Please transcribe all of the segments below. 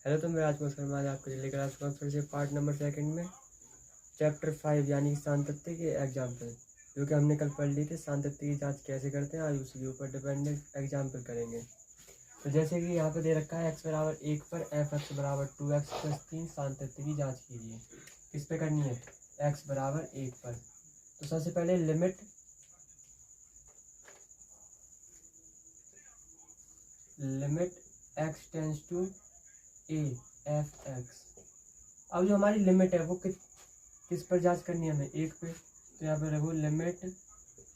Hello, तो मैं राजकुमार शर्मा आज आपको लेकर आ चुका हूँ फिर से पार्ट नंबर 2 में चैप्टर 5 यानी कि सांतत्य के एग्जाम्पल, जो कि हमने कल पढ़ ली थी। सांतत्य की जांच कैसे करते हैं आज उसी के ऊपर डिपेंडेंट एग्जाम्पल करेंगे। तो जैसे कि यहाँ पे दे रखा है x बराबर 1 पर f(x) बराबर 2x + 3 सांतत्य की जांच कीजिए। किस पे करनी है? x बराबर 1 पर। तो सबसे पहले limit x tends to a f(x). अब जो हमारी लिमिट है वो किस पर जांच करनी है हमें? 1 पे। तो यहाँ पे रखो लिमिट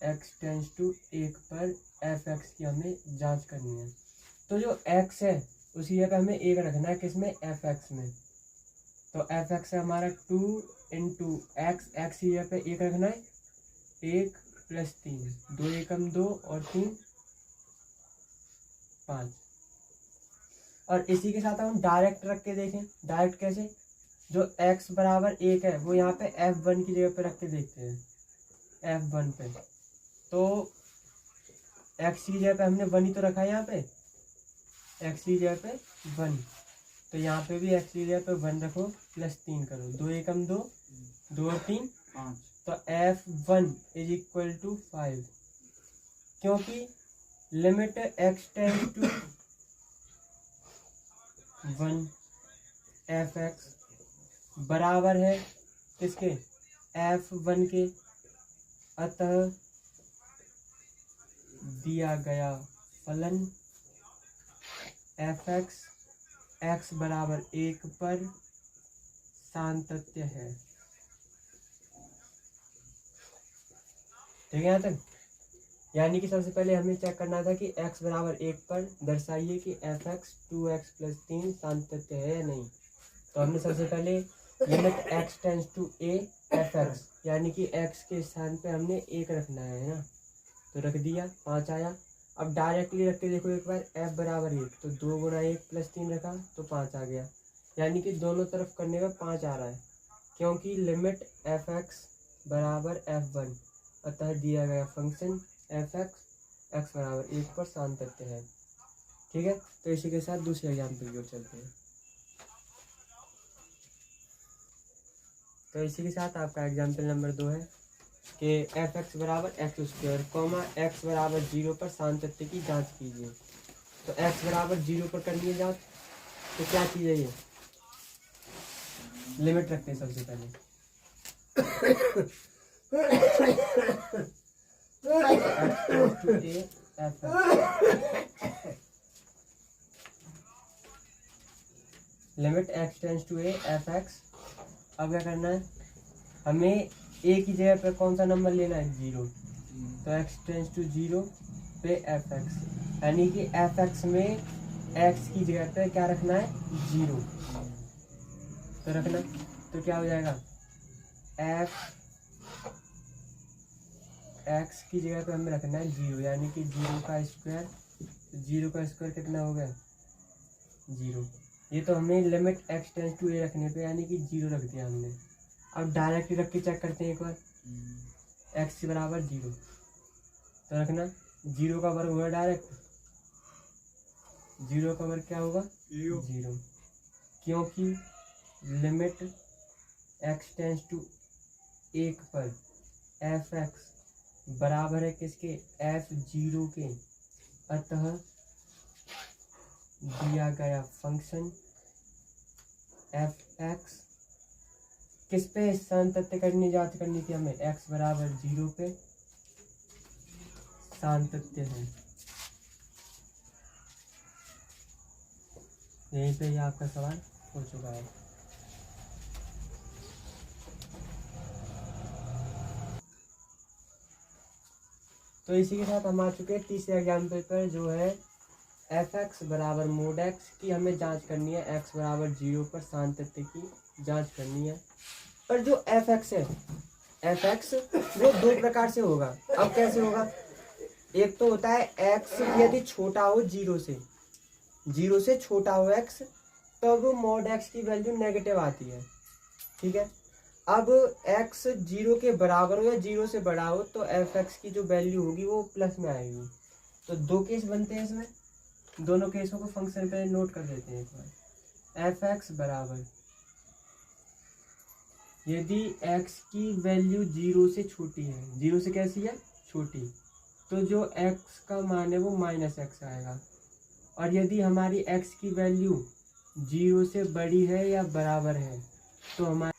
x टेंस टू 1 पर f(x) की हमें जांच करनी है। तो जो x है उसी जगह पे हमें 1 रखना है, किसमें? f(x) में। तो f(x) है हमारा 2 इंटू x की जगह पे 1 रखना है, 1 + 3, 2 एकम 2 और 3 5। और इसी के साथ हम डायरेक्ट रख के देखें। डायरेक्ट कैसे? जो x बराबर 1 है वो यहाँ पे f1 की जगह पे रख के देखते हैं, f1 पे। तो x की जगह पे हमने 1 ही तो रखा है, यहाँ पे x की जगह पे 1। तो यहाँ पे भी x की जगह पे 1 रखो, +3 करो, 2 एकम 2, 2 और 3 5। तो f1 = 5, क्योंकि limit x tends to 1 f(x) बराबर है किसके? f1 के। अतः दिया गया फलन f(x) x बराबर 1 पर सांतत्य है। ठीक है यहाँ तक? यानी कि सबसे पहले हमें चेक करना था कि x बराबर 1 पर दर्शाइए कि f(x) 2x + 3 सांतत्य है या नहीं। तो हमने सबसे पहले limit x tends to a f(x) यानी कि x के स्थान पे हमने 1 रखना है ना। तो रख दिया, 5 आया। अब डायरेक्टली रख के देखो एक बार, f बराबर 1, तो 2 × 1 + 3 रखा तो 5 आ गया। यानी कि दोनों तरफ करने में 5 आ रहा है, क्योंकि लिमिट f(x) बराबर f1, अतः दिया गया फंक्शन f(x) x बराबर 1 पर सांतत्य है। ठीक है, तो इसी के साथ दूसरे एग्जाम्पल की ओर चलते हैं। तो इसी के साथ आपका एग्जाम्पल नंबर 2 है कि f(x) बराबर x², x बराबर 0 पर सांतत्य की जांच कीजिए। तो x बराबर 0 पर करनी है जांच। तो क्या चीज़ है ये? लिमिट रखते हैं सबसे पहले limit x tends to a f(x). अब क्या करना है हमें? a की जगह पे कौन सा नंबर लेना है? 0। तो x टेंस टू 0 पे f(x), यानी कि f(x) में x की जगह पे क्या रखना है? 0। तो रखना, तो क्या हो जाएगा? f(x) की जगह पे हमें रखना है 0, यानी कि 0 का स्क्वायर। 0 का स्क्वायर कितना हो गया? 0। ये तो हमें limit x tends to a रखने पे यानी कि 0 रख दिया हमने। अब डायरेक्ट रख के चेक करते हैं एक बार, x बराबर 0। तो रखना, 0 का वर्ग होगा डायरेक्ट, 0 का वर्ग क्या होगा? 0, क्योंकि लिमिट x टेंस टू 1 पर f(x) बराबर है किसके? f(0) के। अतः दिया गया फंक्शन f(x) किस पे सांतत्य करनी जांच करनी थी हमें? x बराबर 0 पे सांतत्य है। यहीं पे ही आपका सवाल हो चुका है। तो इसी के साथ हम आ चुके हैं तीसरे एग्जाम्पल पर, जो है f(x) बराबर mod x की हमें जांच करनी है। x बराबर 0 पर सांतत्य की जांच करनी है। पर जो f(x) है, f(x) वो 2 प्रकार से होगा। अब कैसे होगा? एक तो होता है x यदि छोटा हो 0 से छोटा हो x, तब mod x की वैल्यू नेगेटिव आती है। ठीक है, अब x 0 के बराबर हो या 0 से बड़ा हो तो f(x) की जो वैल्यू होगी वो प्लस में आएगी। तो 2 केस बनते हैं इसमें, दोनों केसों को फंक्शन पे नोट कर देते हैं एक बार। एफ एक्स बराबर, यदि एक्स की वैल्यू 0 से छोटी है, 0 से कैसी है, छोटी, तो जो एक्स का मान है वो माइनस एक्स आएगा। और यदि हमारी एक्स की वैल्यू 0 से बड़ी है या बराबर है तो हमारे,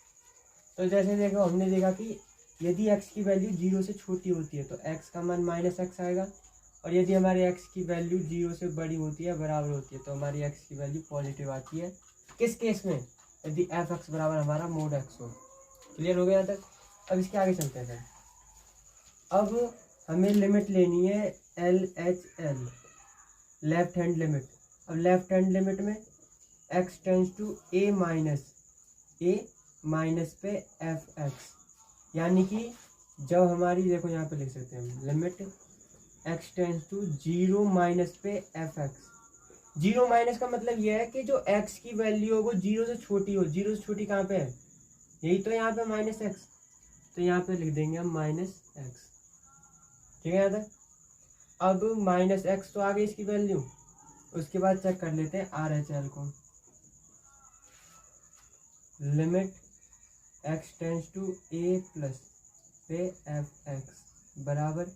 तो जैसे देखो हमने देखा कि यदि x की वैल्यू 0 से छोटी होती है तो x का मान माइनस एक्स आएगा, और यदि हमारी x की वैल्यू 0 से बड़ी होती है, बराबर होती है, तो हमारी x की वैल्यू पॉजिटिव आती है। किस केस में, यदि एफ एक्स बराबर हमारा मोड x हो। क्लियर हो गया यहाँ तक। अब इसके आगे चलते हैं। अब हमें लिमिट लेनी है LHL, लेफ्ट हैंड लिमिट। अब लेफ्ट हैंड लिमिट में x tends to a minus पे एफ एक्स, यानी कि जब हमारी, देखो यहाँ पे लिख सकते हैं हम, limit x tends to 0 minus पे एफ एक्स। 0 माइनस का मतलब यह है कि जो x की वैल्यू हो वो 0 से छोटी हो। 0 से छोटी कहाँ पे है, यही तो यहाँ पे माइनस एक्स, तो यहाँ पे लिख देंगे हम माइनस एक्स। ठीक है यहाँ तक। अब माइनस एक्स तो आ गई इसकी वैल्यू, उसके बाद चेक कर लेते हैं RHL को। Limit x tends to a plus पे एफ एक्स बराबर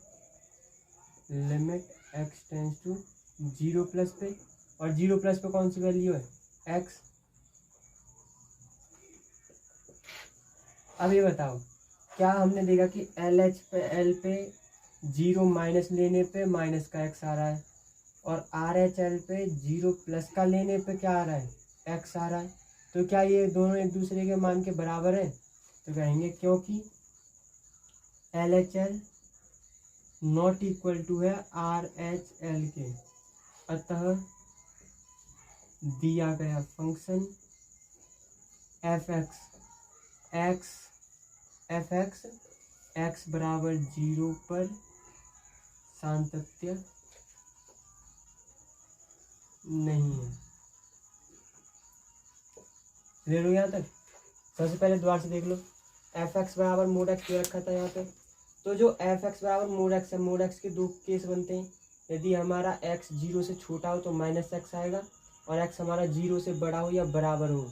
limit x tends to 0 plus पे, और 0 प्लस पे कौन सी वैल्यू है, x। अब ये बताओ, क्या हमने देखा कि LH पे L पे 0 माइनस लेने पे माइनस का x आ रहा है, और RHL पे 0 प्लस का लेने पे क्या आ रहा है, x आ रहा है। तो क्या ये दोनों एक दूसरे के मान के बराबर है, तो कहेंगे क्योंकि LHL नॉट इक्वल टू है RHL के, अतः दिया गया फंक्शन एफ एक्स एक्स बराबर 0 पर सातत्य नहीं है। ले लो यहाँ तक। सबसे पहले दोबारा से देख लो, एफ एक्स बराबर मोड एक्स दे रखा था यहाँ पे, तो जो एफ एक्स बराबर मोड एक्स है, मोड एक्स के दो केस बनते हैं। यदि हमारा x 0 से छोटा हो तो माइनस एक्स आएगा, और x हमारा 0 से बड़ा हो या बराबर हो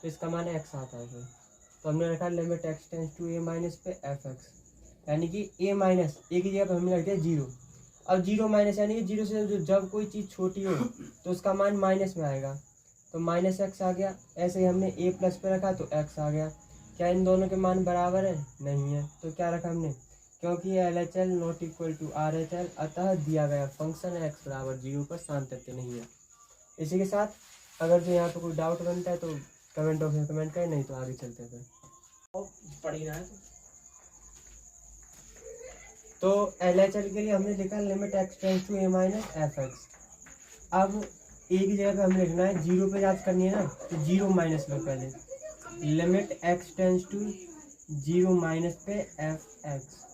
तो इसका मान x आता है। तो हमने रखा limit x tends to a minus पे एफ एक्स, यानी कि a माइनस a की जगह पर हमने रख दिया 0। अब 0 माइनस यानी कि 0 से जब कोई चीज़ छोटी हो तो उसका मान माइनस में आएगा, तो माइनस एक्स आ गया। ऐसे ही हमने a प्लस पे रखा तो x आ गया। क्या इन दोनों के मान बराबर है, नहीं है, तो क्या रखा हमने, क्योंकि LHL not equal to RHL, अतः दिया गया फंक्शन x बराबर 0 पर सातत्य नहीं है। इसी के साथ अगर जो यहाँ पे कोई डाउट बनता है तो कमेंट बॉक्स में कमेंट करें, नहीं तो आगे चलते हैं। पढ़ी ना है तो LHL के लिए हमने लिखा limit x tends to a minus f x. अब a की जगह पे हमें लिखना है 0 पे जांच करनी है ना, तो 0 माइनस लो पहले, limit x tends to 0 minus पे एफ एक्स।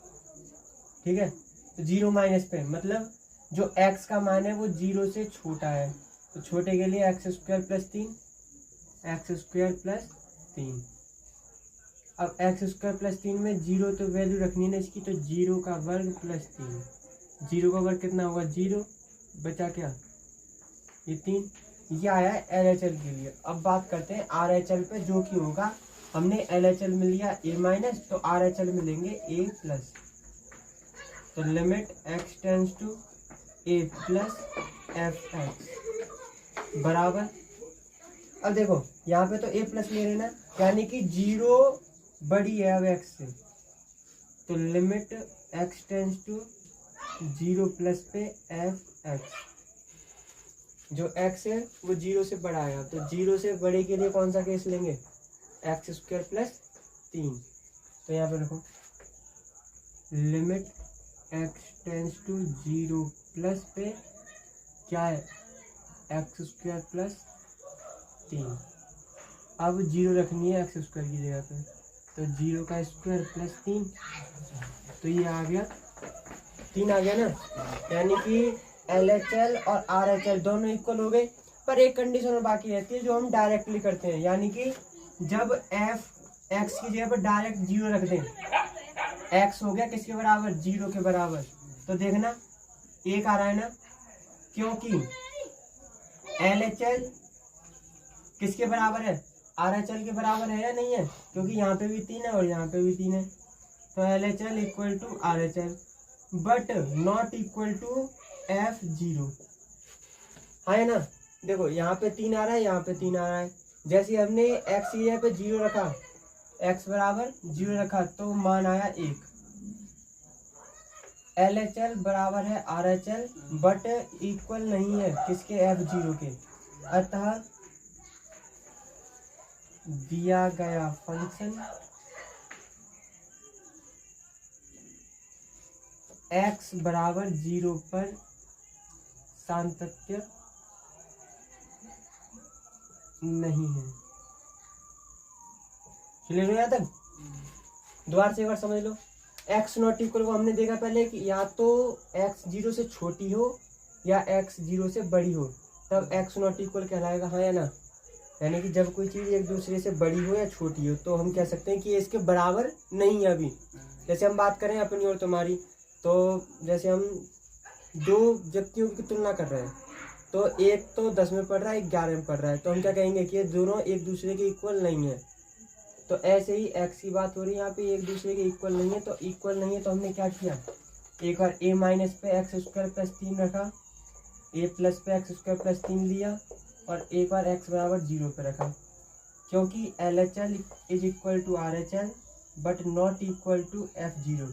ठीक है, तो 0 माइनस पे मतलब जो x का मान है वो 0 से छोटा है, तो छोटे के लिए x square plus 3, x square plus 3। अब एक्स स्क्वायर प्लस 3 में 0 तो वैल्यू रखनी है ना इसकी, तो 0 का वर्ग प्लस 3। 0 का वर्ग कितना होगा, 0, बचा क्या, ये 3। ये आया है LHL के लिए। अब बात करते हैं RHL पे, जो कि होगा, हमने LHL में लिया a माइनस, तो RHL में लेंगे a प्लस। तो limit x tends to a plus f x बराबर, अब देखो यहाँ पे तो a प्लस ले लेना, यानी कि 0 बड़ी है अब x से, तो limit x tends to 0 plus पे एफ एक्स। जो x है वो 0 से बड़ा है, तो 0 से बड़े के लिए कौन सा केस लेंगे, एक्स स्क्वायर प्लस 3। तो यहाँ पे देखो limit x tends to 0 plus पे क्या है, एक्स स्क्वायर प्लस 3। अब 0 रखनी है एक्स स्क्वायर की जगह पे, तो 0 का स्क्वायर प्लस 3, तो ये आ गया 3 आ गया ना, यानी कि LHL और RHL दोनों इक्वल हो गए। पर एक कंडीशन और बाकी रहती है जो हम डायरेक्टली करते हैं, यानी कि जब एफ एक्स की जगह पर डायरेक्ट 0 रख दें, एक्स हो गया किसके बराबर, 0 के बराबर, तो देखना 1 आ रहा है ना, क्योंकि LHL किसके बराबर है, RHL के बराबर है या नहीं है, क्योंकि यहाँ पे भी 3 है और यहाँ पे भी 3 है। तो LHL equal to RHL but not equal to F0, है ना। देखो यहाँ पे 3 आ रहा है, यहाँ पे 3 आ रहा है। जैसे हमने x की जगह पे 0 रखा, x बराबर 0 रखा तो मान आया 1। LHL बराबर है RHL बट इक्वल नहीं है किसके, F0 के। अतः दिया गया फंक्शन x बराबर 0 पर सातत्य नहीं है। क्लियर हो यहाँ तक? दोबारा से एक बार समझ लो। x नॉट इक्वल को हमने देखा पहले कि या तो x 0 से छोटी हो या x 0 से बड़ी हो, तब x नॉट इक्वल कहलाएगा, हाँ या ना। यानी कि जब कोई चीज़ एक दूसरे से बड़ी हो या छोटी हो तो हम कह सकते हैं कि ये इसके बराबर नहीं है। अभी जैसे हम बात करें अपनी और तुम्हारी, तो जैसे हम दो व्यक्तियों की तुलना कर रहे हैं, तो एक तो 10 में पढ़ रहा है, एक 11 में पढ़ रहा है, तो हम क्या कहेंगे कि ये दोनों एक दूसरे के इक्वल नहीं है। तो ऐसे ही x की बात हो रही है यहाँ पे, एक दूसरे के इक्वल नहीं है। तो इक्वल नहीं है तो हमने क्या किया, एक बार a माइनस पे x स्क्वायर प्लस 3 रखा, a प्लस पे x स्क्वायर प्लस 3 लिया, और एक बार x बराबर 0 पे रखा, क्योंकि LHL is equal to RHL but not equal to F0।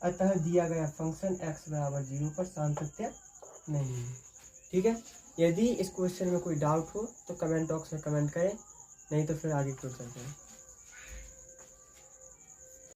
अतः दिया गया फंक्शन x बराबर 0 पर सातत्य नहीं है। ठीक है। यदि इस क्वेश्चन में कोई डाउट हो तो कमेंट बॉक्स में कमेंट करें, नहीं तो फिर आगे क्वेश्चन चलते हैं।